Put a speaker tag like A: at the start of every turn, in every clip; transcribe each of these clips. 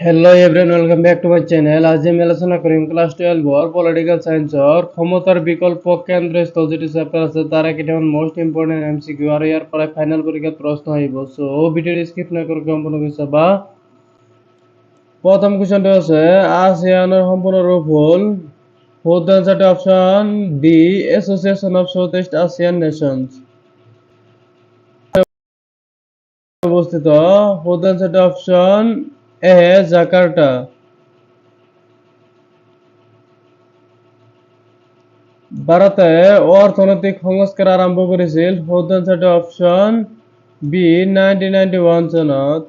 A: Hello everyone welcome back to my channel. आज আমি আলোচনা কৰিম ক্লাস 12 পলিটিক্যাল সায়েন্সৰ ক্ষমতাৰ বিকল্প কেন্দ্ৰস্থল যেটো চেপ্টাৰ আছে তাৰে কেইটামান মোস্ট ইম্পৰ্টেন্ট এমসিকিউ আৰু ইয়াৰ পৰা ফাইনাল পৰীক্ষাত প্ৰশ্ন আহিব। সো ভিডিঅ' স্কিপ নকৰি সম্পূৰ্ণকৈ চাবা। প্ৰথম কোৱেশ্চনটো আছে ASEANৰ সম্পূৰ্ণ ৰূপ হ'ল Fourth answer to option D, Association of Southeast Asian Nations. অবস্থিত Fourth answer to option A, জাকার্টা। ভারতে অর্থনৈতিক সংস্কার আৰম্ভ কৰিছিল Fourth answer to option B, 1991 চনত।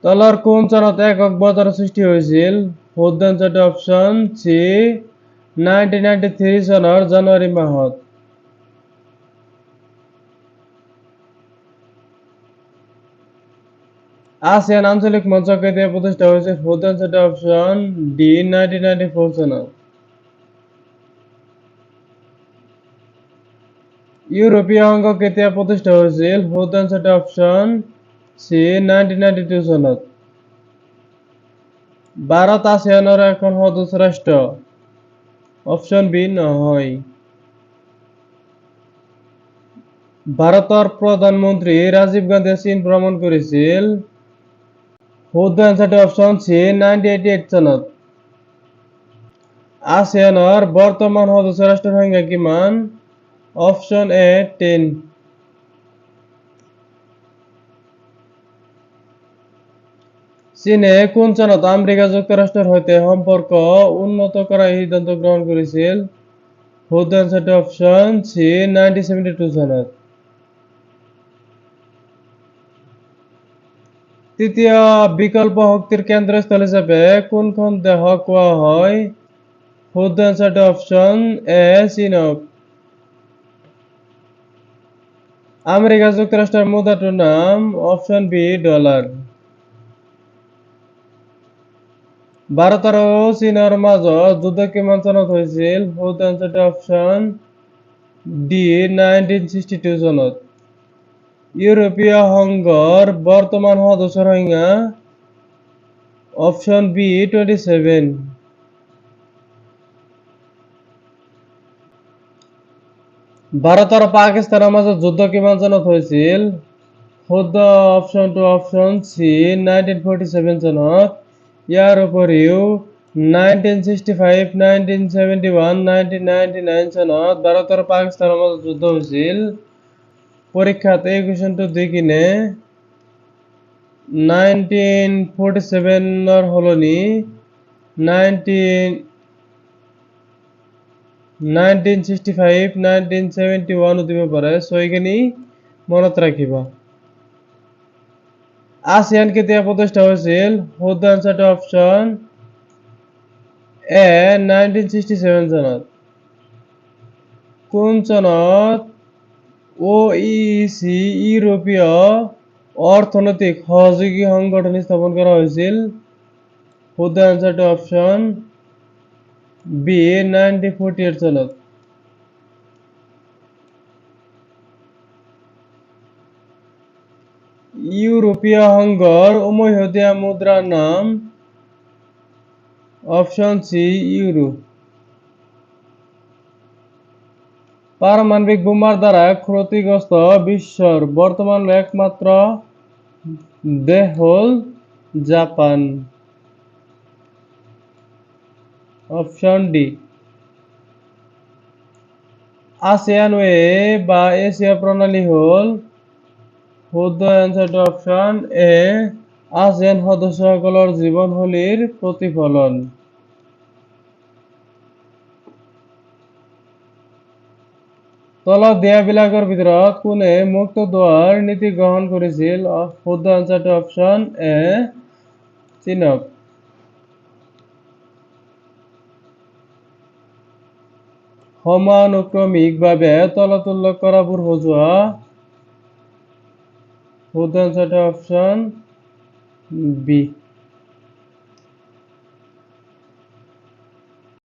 A: তলৰ কোন চনত একক বজাৰৰ সৃষ্টি হৈছিল Fourth answer to option C, 1993 চনৰ জানুৱাৰী মাহত। ASEAN আঞ্চলিক মঞ্চ কেতিয়া প্ৰতিষ্ঠা হৈছিল Fourth answer to option D, 1994 চনত। ইউৰোপীয় সংঘ কেতিয়া প্ৰতিষ্ঠা হৈছিল Fourth answer to option C, 1992 চনত। ভাৰত ASEANৰ এখন সদস্য ৰাষ্ট্ৰ অপশন বি নহয়। ভাৰতৰ প্ৰধানমন্ত্ৰী ৰাজীৱ গান্ধীয়ে চীন ভ্ৰমণ কৰিছিল Fourth answer to option C, 1988 চনত। ASEANৰ বৰ্তমান সদস্য ৰাষ্ট্ৰৰ সংখ্যা কিমান অপশন এ 10। চীনে কোন চনত আমেৰিকা যুক্তৰাষ্ট্ৰৰ সৈতে সম্পৰ্ক উন্নত কৰাৰ সিদ্ধান্ত গ্ৰহণ কৰিছিল Fourth answer to option C, 1972 চনত। তৃতীয় বিকল্প শক্তিৰ কেন্দ্ৰস্থল হিচাপে কোনখন দেশক কোৱা হয় Fourth answer to option A, চীনক। আমেৰিকা যুক্তৰাষ্ট্ৰৰ মুদ্ৰাটোৰ নাম অপশন বি ডলাৰ। ভাৰত আৰু চীনৰ মাজত যুদ্ধ কিমান চনত হৈছিল Fourth answer to option D, 1962 চনত। ইউৰোপীয় সংঘৰ বৰ্তমান সদস্যৰ সংখ্যা অপশন বি 27। ভাৰত আৰু পাকিস্তানৰ মাজত যুদ্ধ কিমান চনত হৈছিল Fourth option to option C, 1947 চনত। ইয়াৰ উপৰিও 1965, 1971, 1999 চনত ভাৰত আৰু পাকিস্তানৰ মাজত যুদ্ধ হৈছিল। পৰীক্ষাত এই কুৱেশ্যনটো দি কিনে 1947 সলনি 1965, 1971 দিব পাৰে। সো এইখিনি মনত ৰাখিবা। ASEAN কেতিয়া প্ৰতিষ্ঠা হৈছিল Fourth answer to option A, 1967 চনত। কোন চনত OEC ইউৰোপীয় অৰ্থনৈতিক সহযোগী সংগঠন স্থাপন কৰা হৈছিল Fourth answer to option B, 1948 চনত। ইউৰোপীয় সংঘৰ উমৈহতীয়া মুদ্ৰাৰ নাম অপশন সি ইউৰো। পাৰমাণৱিক বোমাৰ দ্বাৰা ক্ষতিগ্ৰস্ত বিশ্বৰ বৰ্তমানৰ একমাত্ৰ দেশ হ'ল Japan option D. ASEAN way বা এছিয়া প্ৰণালী হ'ল Fourth answer to option A, ASEAN সদস্যসকলৰ জীৱনশৈলীৰ প্ৰতিফলন। তলত দিয়াবিলাকৰ ভিতৰত কোনে মুক্ত দুৱাৰ নীতি গ্ৰহণ কৰিছিল Fourth answer to option A, চীনক। সমানুক্ৰমিকভাৱে তলত উল্লেখ কৰাবোৰ সজোৱা Fourth answer to option B।